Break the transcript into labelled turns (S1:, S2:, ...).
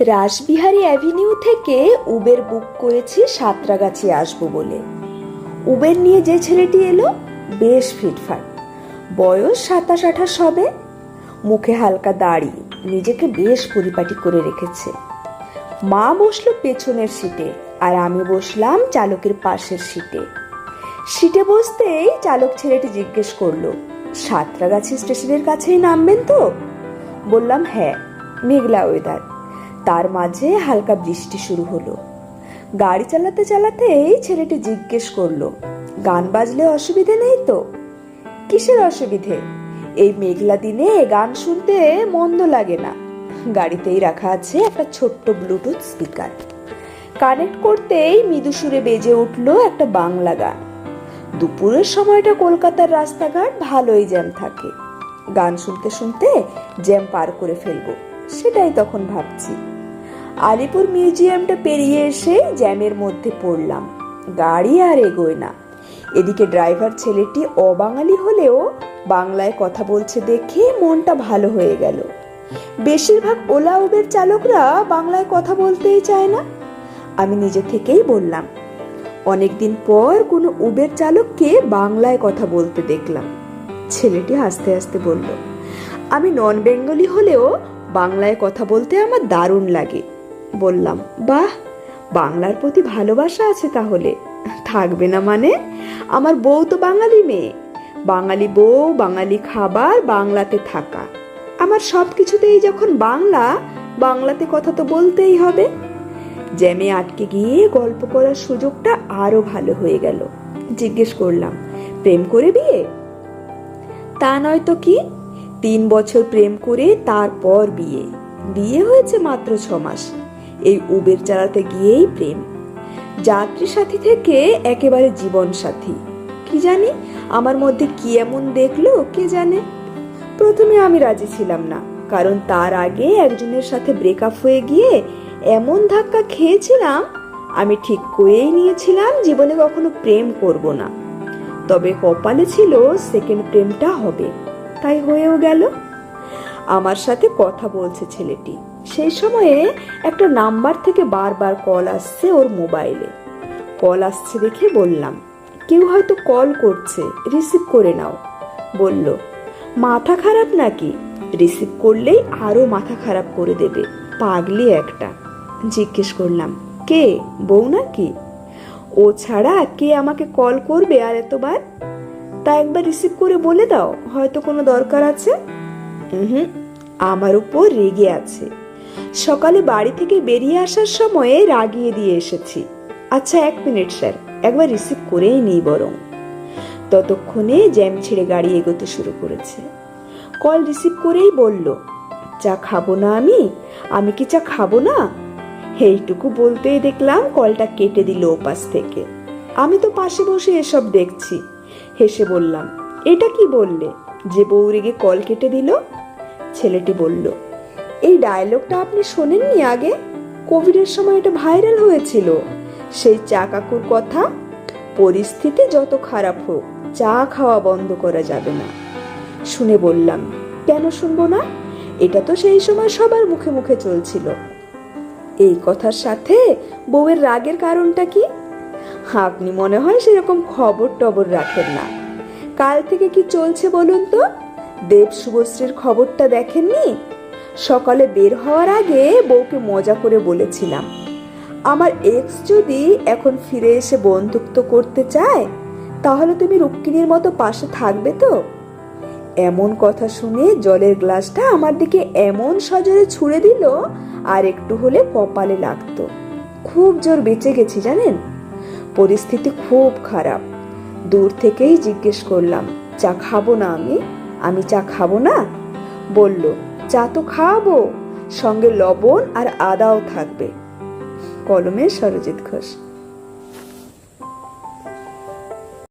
S1: Rashbehari avenue থেকে Uber book করেছি সাঁতরাগাছি আসবো বলে। উবের নিয়ে যে ছেলেটি এলো বেশ ফিটফাট, বয়স 27-28 হবে, মুখে হালকা দাড়ি, নিজেকে বেশ পরিপাটি করে রেখেছে। মা বসলো পেছনের সিটে আর আমি বসলাম চালকের পাশের সিটে। সিটে বসতেই চালক ছেলেটি জিজ্ঞেস করলো, সাঁতরাগাছি স্টেশনের কাছেই নামবেন তো? বললাম হ্যাঁ। মেঘলা ওয়েদার, তার মাঝে হালকা বৃষ্টি শুরু হলো। গাড়ি চালাতে চালাতেই ছেলেটি জিজ্ঞেস করলো, গান বাজলে অসুবিধে নেই তো? কিসের অসুবিধে? এই মেঘলা দিনে গান শুনতে মন্দ লাগে না। গাড়িতেই রাখা আছে একটা ছোট্ট ব্লুটুথ স্পিকার। কানেক্ট করতেই মৃদু সুরে বেজে উঠলো একটা বাংলা গান। দুপুরের সময়টা কলকাতার রাস্তাঘাট ভালোই জ্যাম থাকে। গান শুনতে শুনতে জ্যাম পার করে ফেলবো, সেটাই তখন ভাবছি। আলিপুর মিউজিয়ামটা পেরিয়ে এসে জ্যামের মধ্যে পড়লাম। গাড়ি আর এগোয় না। এদিকে ড্রাইভার ছেলেটি অবাঙালি হলেও বাংলায় কথা বলছে দেখে মনটা ভালো হয়ে গেল। বেশিরভাগ ওলা উবের চালকরা বাংলায় কথা বলতেই চায় না। আমি নিজে থেকেই বললাম, অনেকদিন পর কোনো উবের চালককে বাংলায় কথা বলতে দেখলাম। ছেলেটি হাসতে হাসতে বলল, আমি নন বেঙ্গলি হলেও বাংলায় কথা বলতে আমার দারুণ লাগে। বললাম, বাহ, বাংলার প্রতি ভালোবাসা আছে তাহলে। থাকবে না মানে? আমার বউ তো বাঙালি মেয়ে। বাঙালি বউ, বাঙালি খাবার, বাংলাতে থাকা। আমার সব কিছুতেই যখন বাংলা, বাংলাতে কথা তো বলতেই হবে। জ্যামে আটকে গিয়ে গল্প করার সুযোগটা আরো ভালো হয়ে গেল। জিজ্ঞেস করলাম, প্রেম করে বিয়ে? তা নয় তো কি, 3 বছর প্রেম করে তারপর বিয়ে। বিয়ে হয়েছে মাত্র 6 মাস। এই উবের চালাতে গিয়েই প্রেম। যাত্রী সাথী থেকে একেবারে জীবন সাথী। কি জানি আমার মধ্যে কি এমন দেখলো কে জানে। প্রথমে আমি রাজি ছিলাম না, কারণ তার আগে একজনের সাথে ব্রেকআপ হয়ে গিয়ে এমন ধাক্কা খেয়েছিলাম, আমি ঠিক করেই নিয়েছিলাম জীবনে কখনো প্রেম করব না। তবে কপালে ছিল সেকেন্ড প্রেমটা হবে, তাই হয়েও গেল। আমার সাথে কথা বলছে ছেলেটি। সেই সময়ে একটা নাম্বার থেকে বারবার কল আসছে ওর মোবাইলে। কল আসছে দেখে বললাম, কেউ হয়তো কল করছে, রিসিভ করে নাও। বলল, মাথা খারাপ নাকি? রিসিভ করলেই আরো মাথা খারাপ করে দেবে, পাগলি একটা। জিজ্ঞেস করলাম, কে, বউ নাকি? ও ছাড়া কে আমাকে কল করবে আর এতবার? তা একবার রিসিভ করে বলে দাও, হয়তো কোনো দরকার আছে। আমার উপর রেগে আছে। সকালে বাড়ি থেকে বেরিয়ে আসার সময়ে রাগিয়ে দিয়ে এসেছি। আচ্ছা 1 মিনিট স্যার, একবার রিসিভ করেই নিই বরং। ততক্ষণে জ্যাম ছেড়ে গাড়ি এগোতে শুরু করেছে। কল রিসিভ করেই বলল, চা খাবো না আমি? আমি কি চা খাবো না? এইটুকু বলতেই দেখলাম কলটা কেটে দিল ওপাশ থেকে। আমি তো পাশে বসে এসব দেখছি। হেসে বললাম, এটা কি বললে যে বউ রেগে কল কেটে দিল? ছেলেটি বলল, এই ডায়লগটা আপনি শোনেননি আগে? কোভিডের সময় এটা ভাইরাল হয়েছিল। সেই চা কাকুর কথা, পরিস্থিতি যত খারাপ হোক চা খাওয়া বন্ধ করা যাবে না। শুনে বললাম, কেন শুনবো না? এটা তো সেই সময় সবার মুখে মুখে চলছিল। এই কথার সাথে বউয়ের রাগের কারণটা কি? আপনি মনে হয় সেরকম খবর টবর রাখেন না। কাল থেকে কি চলছে বলুন তো? দেব শুভশ্রীর খবরটা দেখেননি? সকালে বের হওয়ার আগে বউকে মজা করে বলেছিলাম, আমার এক্স যদি এখন ফিরে এসে বন্ধুত্ব করতে চায়, তাহলে তুমি রুক্মিণীর মতো পাশে থাকবে তো? এমন কথা শুনে জলের গ্লাসটা আমার দিকে এমন সজোরে ছুঁড়ে দিল, আর একটু হলে কপালে লাগতো। খুব জোর বেঁচে গেছি জানেন। পরিস্থিতি খুব খারাপ। দূর থেকেই জিজ্ঞেস করলাম, চা খাবো না আমি চা খাবো না? বলল, চা তো খাবো, সঙ্গে লবণ আর আদাও থাকবে। কলমে সরজিৎ ঘোষ।